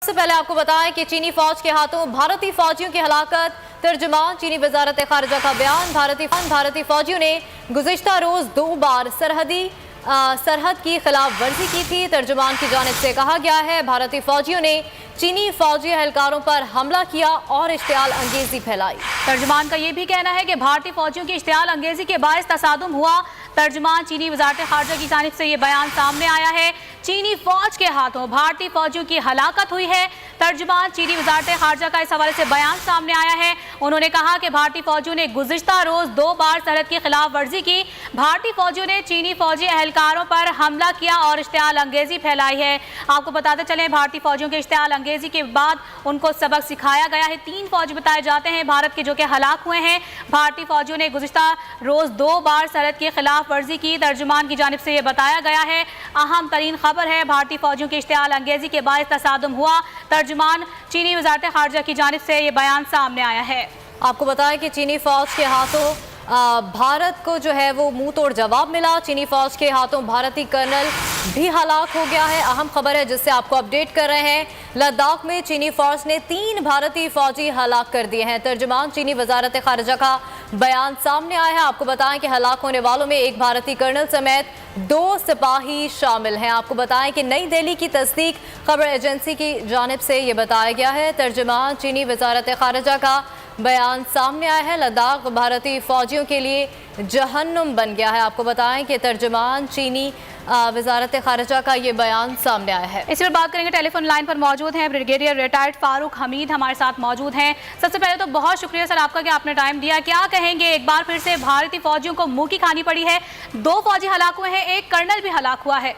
सबसे पहले आपको बताएं कि चीनी फौज के हाथों भारतीय फौजियों की हलाकत। तर्जुमान चीनी वजारत खारजा का बयान। भारतीय फौजियों ने गुज़िश्ता रोज 2 बार सरहद की खिलाफ वर्जी की थी। तर्जुमान की जानिब से कहा गया है भारतीय फौजियों ने चीनी फौजी एहलकारों पर हमला किया और इश्तियाल अंगेजी फैलाई। तर्जुमान का यह भी कहना है कि भारतीय फौजियों की इश्तियाल अंगेजी के बायस तसादुम हुआ। तर्जुमान चीनी वजारत खारजा की जानिब से यह बयान सामने आया है। चीनी फौज के हाथों भारतीय फौजियों की हलाकत हुई है। तर्जुमान चीनी वजारत खारजा का इस हवाले से बयान सामने आया है। उन्होंने कहा कि भारतीय फौजियों ने गुज़िश्ता रोज 2 बार सरहद की खिलाफ वर्जी की। भारतीय फौजियों ने चीनी फौजी एहलकारों पर हमला किया और इश्तियाल अंगेजी फैलाई है। आपको बताते चलें, भारतीय फौजियों के इश्तियाल अंगेजी के बाद उनको सबक सिखाया गया है। 3 फौजी बताए जाते हैं भारत के जो कि हलाक हुए हैं। भारतीय फौजियों ने गुज़िश्ता रोज 2 बार सरहद की खिलाफ वर्जी की। तर्जुमान की जानिब से यह बताया गया है। अहम तरीन खबर है, भारतीय फौजियों की इश्तियाल अंगेजी के बायस तसादुम हुआ। तर्जुमान चीनी वजारत खारजा की जानिब से यह बयान सामने आया है। आपको बताएं कि चीनी फौज के हाथों भारत को जो है वो मुंह तोड़ जवाब मिला। चीनी फौज के हाथों भारतीय कर्नल भी हलाक हो गया है। अहम खबर है जिससे आपको अपडेट कर रहे हैं। लद्दाख में चीनी फौज ने 3 भारतीय फौजी हलाक कर दिए हैं। तर्जुमान चीनी वजारत खारजा का बयान सामने आया है। आपको बताएं कि हलाक होने वालों में 1 भारतीय कर्नल समेत 2 सिपाही शामिल हैं। आपको बताएं कि नई दिल्ली की तस्दीक खबर एजेंसी की जानिब से ये बताया गया है। तर्जुमान चीनी वजारत खारजा का बयान सामने आया है। लद्दाख भारतीय फौजियों के लिए जहन्नुम बन गया है। आपको बताएं कि तर्जुमान चीनी वजारत खारजा का ये बयान सामने आया है। इस पर बात करेंगे। टेलीफोन लाइन पर मौजूद हैं ब्रिगेडियर रिटायर्ड फारूक हमीद हमारे साथ मौजूद हैं। सबसे पहले तो बहुत शुक्रिया सर आपका कि आपने टाइम दिया। क्या कहेंगे, एक बार फिर से भारतीय फौजियों को मुंह की खानी पड़ी है। 2 फौजी हलाक हुए हैं, 1 कर्नल भी हलाक हुआ है।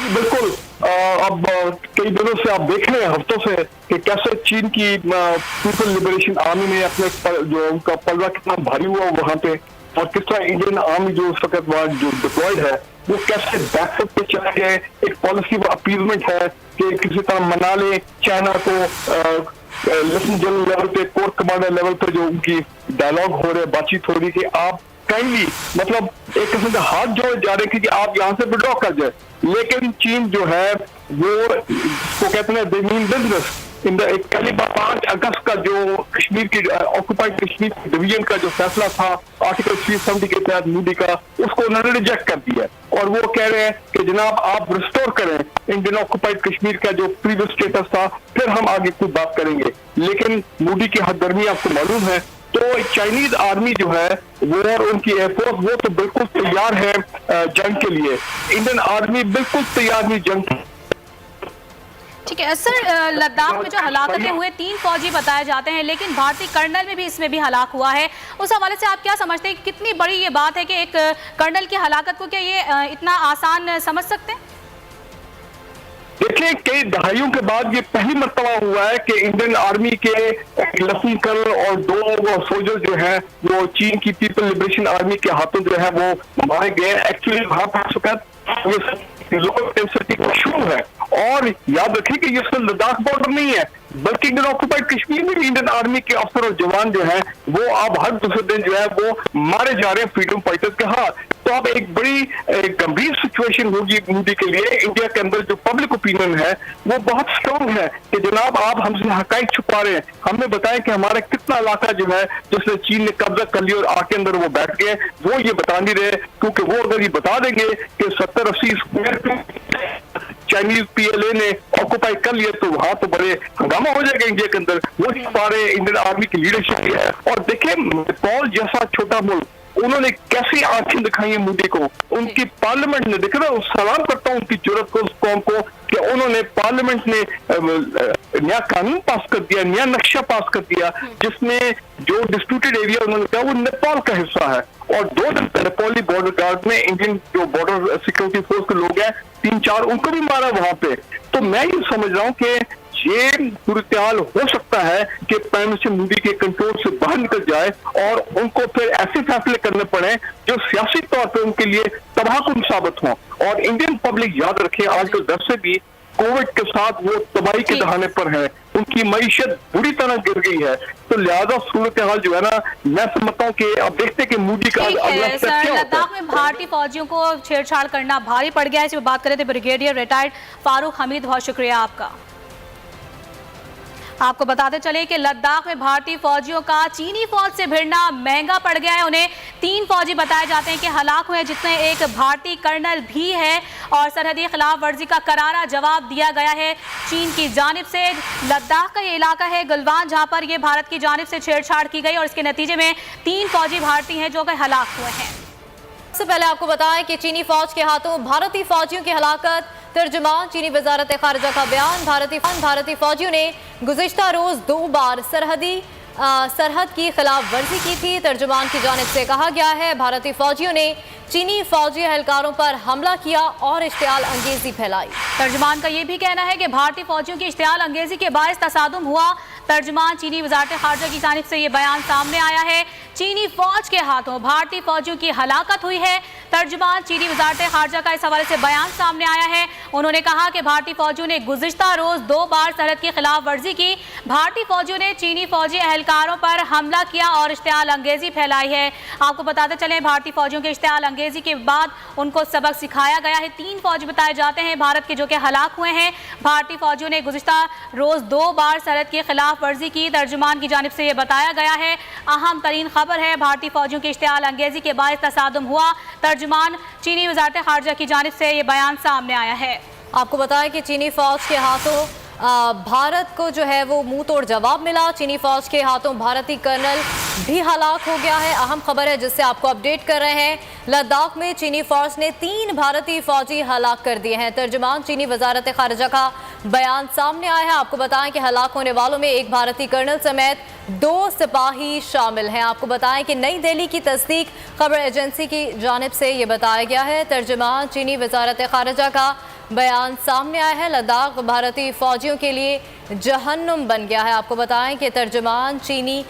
बिल्कुल। अब कई दिनों से आप देख रहे हैं, हफ्तों से, कि कैसे चीन की पीपल लिबरेशन आर्मी ने अपने जो उनका पलड़ा कितना भारी हुआ वहां पे, और किस तरह इंडियन आर्मी जो उस वक्त वहां जो डिप्लॉयड है वो कैसे बैकअप पे चले गए। एक पॉलिसी अपीलमेंट है कि किसी तरह मना ले चाइना को। लेफ्टिनेंट जनरल लेवल पे, कोर कमांडर लेवल पर जो उनकी डायलॉग हो रहे, बातचीत हो रही कि आप काइंडली, मतलब एक किस्म का हाथ जोड़े जा रहे कि आप यहाँ से विड्रॉ कर जाए। लेकिन चीन जो है वो कहते हैं दे मीन बिजनेस। कल 5 अगस्त का जो कश्मीर की ऑक्युपाइड कश्मीर डिवीजन का जो फैसला था आर्टिकल 370 के तहत मोदी का, उसको उन्होंने रिजेक्ट कर दिया और वो कह रहे हैं कि जनाब आप रिस्टोर करें इंडियन ऑक्युपाइड कश्मीर का जो प्रीवियस स्टेटस था, फिर हम आगे कोई बात करेंगे। लेकिन मोदी की हदगर्मी आपको मालूम है। तो चाइनीज आर्मी जो है वो और उनकी एयरफोर्स वो तो बिल्कुल तैयार है जंग के लिए। इंडियन आर्मी बिल्कुल तैयार नहीं जंग। ठीक है सर, लद्दाख में जो हलाकतें हुए 3 फौजी बताए जाते हैं, लेकिन भारतीय कर्नल में भी इसमें भी हलाक हुआ है। उस हवाले से आप क्या समझते हैं, कितनी बड़ी ये बात है कि एक कर्नल की हलाकत को क्या ये इतना आसान समझ सकते हैं? देखिए, कई दहाइयों के बाद ये पहली मर्तबा हुआ है कि इंडियन आर्मी के लेफ्टिनेंट कर्नल और 2 सोल्जर जो है वो चीन की पीपल लिबरेशन आर्मी के हाथों जो है वो मारे गए। एक्चुअली वहां पर लोकल टेंसिटी का इशू है। और याद रखिए कि ये सिर्फ लद्दाख बॉर्डर नहीं है, बल्कि इंडियन ऑक्युपाइड कश्मीर में भी इंडियन आर्मी के अफसर और जवान जो है वो अब हर दूसरे दिन जो है वो मारे जा रहे हैं फ्रीडम फाइटर्स के हाथ। तो अब एक बड़ी गंभीर सिचुएशन होगी मोदी के लिए। इंडिया के अंदर जो पब्लिक ओपिनियन है वो बहुत स्ट्रांग है कि जनाब आप हमसे हकाइक छुपा रहे हैं। हमने बताया कि हमारा कितना इलाका जो है जिसने चीन ने कब्जा कर लिया और आके अंदर वो बैठ गए, वो ये बता नहीं रहे। क्योंकि वो अगर ये बता देंगे कि 70-80 स्क्वायर चाइनीज PLA ने ऑक्युपाई कर लिया तो वहां तो बड़े हंगामा हो जाएगा इंडिया के अंदर। वो सारे इंडियन आर्मी की लीडरशिप है। और देखिए, नेपाल जैसा छोटा मुल्क, उन्होंने कैसी आंखें दिखाई है मोदी को। उनकी पार्लियामेंट ने, देख रहे हो, सलाम करता हूं उनकी जरूरत को, उस कौम को, कि उन्होंने पार्लियामेंट ने नया कानून पास कर दिया, नया नक्शा पास कर दिया, जिसमें जो डिस्प्यूटेड एरिया उन्होंने कहा वो नेपाल का हिस्सा है। और 2 दिन नेपाली बॉर्डर गार्ड में इंडियन जो बॉर्डर सिक्योरिटी फोर्स के लोग हैं 3-4 उनको भी मारा वहां पे। तो मैं ये समझ रहा हूँ कि ये सूरत हाल हो सकता है कि प्राइम मिनिस्टर मोदी के कंट्रोल से बाहर निकल जाए और उनको फिर ऐसे फैसले करने पड़े जो सियासी तौर पर उनके लिए तबाहकुन साबित हों। और इंडियन पब्लिक याद रखे, आजकल दर से भी कोविड के साथ वो तबाही के दहाने पर है, उनकी मईशत बुरी तरह गिर गई है। तो लिहाजा सूरत हाल जो है ना, मैं समझता हूँ कि अब देखते हैं कि मोदी का अगला स्टेप क्या होता है। लद्दाख में भारतीय फौजियों को छेड़छाड़ करना भारी पड़ गया है। इस पर बात कर रहे थे ब्रिगेडियर रिटायर्ड फारूक हमीद। बहुत शुक्रिया आपका। आपको बताते चले कि लद्दाख में भारतीय फौजियों का चीनी फौज से भिड़ना महंगा पड़ गया है। उन्हें 3 फौजी बताए जाते हैं कि हलाक हुए, जिसमें एक भारतीय कर्नल भी है और सरहदी खिलाफ वर्जी का करारा जवाब दिया गया है चीन की जानिब से। लद्दाख का ये इलाका है गलवान, जहां पर ये भारत की जानिब से छेड़छाड़ की गई और इसके नतीजे में 3 फौजी भारतीय हैं जो कि हलाक हुए हैं। सबसे पहले आपको बताएं कि चीनी फौज के हाथों भारतीय फौजियों की हलाकत। तर्जुमान चीनी वजारत खारजा का बयान। भारतीय फौजियों ने गुज़िश्ता रोज 2 बार सरहद की खिलाफ वर्जी की थी। तर्जुमान की जानिब से कहा गया है भारतीय फौजियों ने चीनी फौजी एहलकारों पर हमला किया और इश्तियाल अंगेजी फैलाई। तर्जुमान का यह भी कहना है कि भारतीय फौजियों की इश्तियाल अंगेजी के बायस तसादुम हुआ। तर्जुमान चीनी वजारत खारजा की जानिब से यह बयान सामने आया है। चीनी फौज के हाथों भारतीय फौजियों की हलाकत हुई है। तर्जुमान चीनी वजारत खारजा का इस हवाले से बयान सामने आया है। उन्होंने कहा कि भारतीय फौजियों ने गुज़िश्ता रोज 2 बार सरहद की खिलाफ वर्जी की। भारतीय फौजियों ने चीनी फौजी एहलकारों पर हमला किया और इश्तियाल अंगेजी फैलाई है। आपको बताते चले भारतीय फौजियों के इश्तियाल अंगेजी के बाद उनको सबक सिखाया गया है। 3 फौजी बताए जाते हैं भारत के जो कि हलाक हुए हैं। भारतीय फौजियों ने गुज़िश्ता रोज 2 बार सरहद की खिलाफ वर्जी की। तर्जुमान की जानिब से यह बताया गया है। अहम तरीन खबर है, भारतीय फौजियों की इश्तियाल अंगेजी के बायस तसादुम हुआ। तर्जुमान चीनी वजारत खारजा की जानिब से यह बयान सामने आया है। आपको बताएं कि चीनी फौज के हाथों भारत को जो है वो मुंह तोड़ जवाब मिला। चीनी फौज के हाथों भारतीय कर्नल भी हलाक हो गया है। अहम खबर है जिससे आपको अपडेट कर रहे हैं। लद्दाख में चीनी फौज ने 3 भारतीय फौजी हलाक कर दिए हैं। तर्जुमान चीनी वजारत खारजा का बयान सामने आया है। आपको बताएं कि हलाक होने वालों में एक भारतीय कर्नल समेत 2 सिपाही शामिल हैं। आपको बताएं कि नई दिल्ली की तस्दीक खबर एजेंसी की जानिब से ये बताया गया है। तर्जुमान चीनी वजारत खारजा का बयान सामने आया है। लद्दाख भारतीय फौजियों के लिए जहन्नुम बन गया है। आपको बताएं कि तर्जुमान चीनी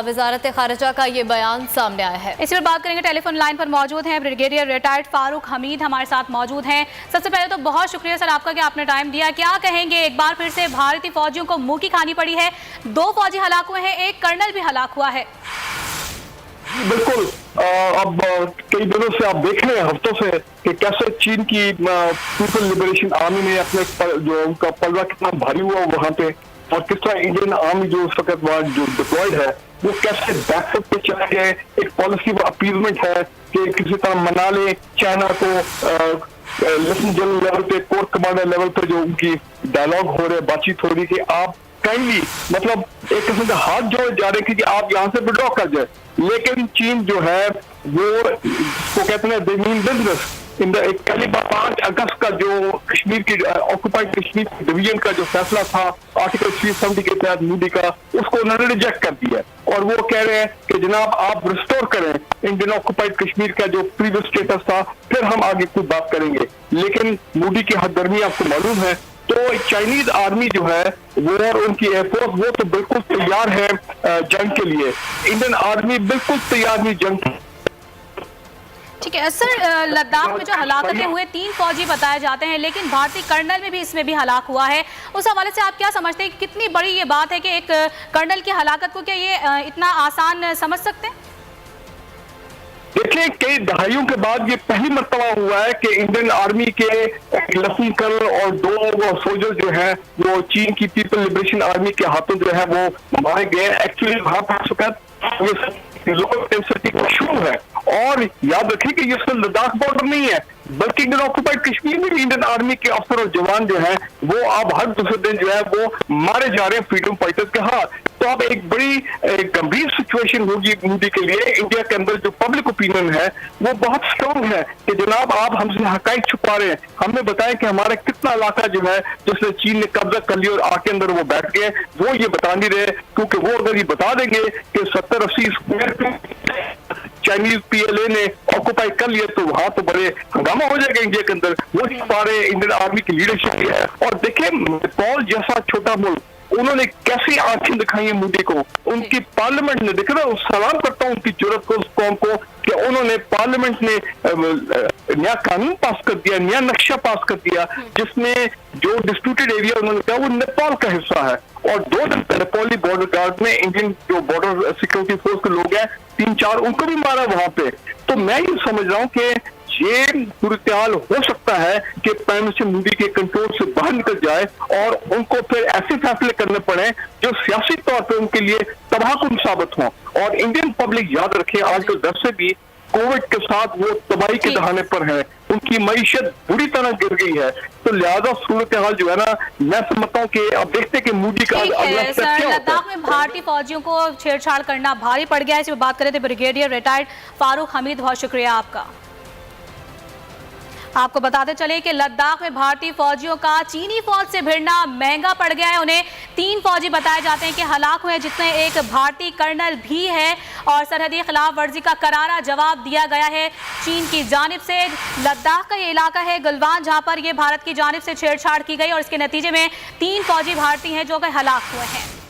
वजारत खारजा का ये बयान सामने आया है। इस पर बात करेंगे, टेलीफोन लाइन पर मौजूद हैं ब्रिगेडियर रिटायर्ड फारूक हमीद हमारे साथ मौजूद हैं। सबसे पहले तो बहुत शुक्रिया सर आपका कि आपने टाइम दिया। क्या कहेंगे, एक बार फिर से भारतीय फौजियों को मुंह की खानी पड़ी है। 2 फौजी हलाक हुए हैं, एक कर्नल भी हलाक हुआ है। बिल्कुल, अब कई दिनों से आप देख रहे हैं, हफ्तों से, कि कैसे चीन की पीपल लिबरेशन आर्मी ने अपने जो उनका पलड़ा कितना भारी हुआ वहां पे, और किस तरह इंडियन आर्मी जो उस वक्त वहां जो डिप्लॉयड है वो कैसे बैकफुट पे चला गया। एक पॉलिसी अपीलमेंट है कि किसी तरह मना ले चाइना को, लेफ्टिनेंट जनरल लेवल पे, कोर कमांडर लेवल पे जो उनकी डायलॉग हो रहे, बातचीत हो रही कि आप काइंडली, मतलब एक किस्म का हाथ जोड़े जा रहे कि आप यहाँ से विड्रॉ कर जाए। लेकिन चीन जो है वो इसको कहते हैं दे मीन बिजनेस। कल 5 अगस्त का जो कश्मीर की ऑक्युपाइड कश्मीर डिवीजन का जो फैसला था आर्टिकल 370 के तहत मोदी का, उसको उन्होंने रिजेक्ट कर दिया और वो कह रहे हैं कि जनाब आप रिस्टोर करें इंडियन ऑक्युपाइड कश्मीर का जो प्रीवियस स्टेटस था, फिर हम आगे कोई बात करेंगे। लेकिन मोदी की हददर्मी आपको मालूम है, तो चाइनीज आर्मी जो है वो और उनकी एयरफोर्स वो तो बिल्कुल तैयार है जंग के लिए। इंडियन आर्मी बिल्कुल तैयार नहीं जंग। ठीक है सर, लद्दाख में जो हलाकतें हुए 3 फौजी बताए जाते हैं, लेकिन भारतीय कर्नल में भी इसमें भी हलाक हुआ है। उस हवाले से आप क्या समझते हैं, कितनी बड़ी ये बात है कि एक कर्नल की हलाकत को क्या ये इतना आसान समझ सकते हैं? देखिए, कई दहाइयों के बाद ये पहली मर्तबा हुआ है कि इंडियन आर्मी के लेफ्टिनेंट कर्नल और 2 सोल्जर जो है वो चीन की पीपल लिबरेशन आर्मी के हाथों जो है वो मारे गए। एक्चुअली वहां पर लोअर टेंसिटी का इशू है, और याद रखिए कि ये सिर्फ लद्दाख बॉर्डर नहीं है, बल्कि इंडियन ऑक्युपाइड कश्मीर में भी इंडियन आर्मी के अफसर और जवान जो है वो अब हर दूसरे दिन जो है वो मारे जा रहे हैं फ्रीडम फाइटर्स के हाथ। तो अब एक बड़ी गंभीर सिचुएशन होगी मोदी के लिए। इंडिया के अंदर जो पब्लिक ओपिनियन है वो बहुत स्ट्रॉन्ग है कि जनाब आप हमसे हकाइक छुपा रहे हैं, हमें बताएं कि हमारा कितना इलाका जो है जिसने चीन ने कब्जा कर लिया और आके अंदर वो बैठ गए, वो ये बता नहीं रहे। क्योंकि वो अगर ये बता देंगे कि 70-80 स्क्वायर चाइनीज PLA ने ऑक्युपाई कर लिया तो वहां तो बड़े हंगामा हो जाएगा इंडिया के अंदर। वो सारे इंडियन आर्मी की लीडरशिप है। और देखिए, नेपाल जैसा छोटा मुल्क, उन्होंने कैसी आंखें दिखाई है मोदी को। उनकी पार्लियामेंट ने, देखा ना, सलाम करता हूँ उनकी जरूरत को, उस कौम को, कि उन्होंने पार्लियामेंट ने नया कानून पास कर दिया, नया नक्शा पास कर दिया, जिसमें जो डिस्प्यूटेड एरिया उन्होंने कहा वो नेपाल का हिस्सा है। और 2 दिन नेपाली बॉर्डर गार्ड ने इंडियन जो बॉर्डर सिक्योरिटी फोर्स के लोग हैं 3-4 उनको भी मारा वहां पे। तो मैं ये समझ रहा हूँ कि ये सूरत-ए-हाल हो सकता है कि प्राइम मिनिस्टर मोदी के कंट्रोल से बाहर निकल जाए और उनको फिर ऐसे फैसले करने पड़े जो जो सियासी तौर पर उनके लिए तबाहकुन साबित हों। और इंडियन पब्लिक याद रखे, आजकल वैसे भी कोविड के साथ वो तबाही के दहाने पर है, उनकी मईशत बुरी तरह गिर गई है। तो लिहाजा सूरत हाल जो है ना, मैं समझता हूँ कि अब देखते हैं कि मोदी का अगला स्टेप क्या होता है। लद्दाख में भारतीय फौजियों को छेड़छाड़ करना भारी पड़ गया है, इस पर बात करें थे ब्रिगेडियर रिटायर्ड फारूक हमीद, बहुत शुक्रिया आपका। आपको बताते चले कि लद्दाख में भारतीय फौजियों का चीनी फौज से भिड़ना महंगा पड़ गया है। उन्हें 3 फौजी बताए जाते हैं कि हलाक हुए, जिसमें एक भारतीय कर्नल भी है और सरहदी खिलाफ वर्जी का करारा जवाब दिया गया है चीन की जानिब से। लद्दाख का ये इलाका है गलवान, जहां पर ये भारत की जानिब से छेड़छाड़ की गई और इसके नतीजे में 3 फौजी भारतीय हैं जो कि हलाक हुए हैं।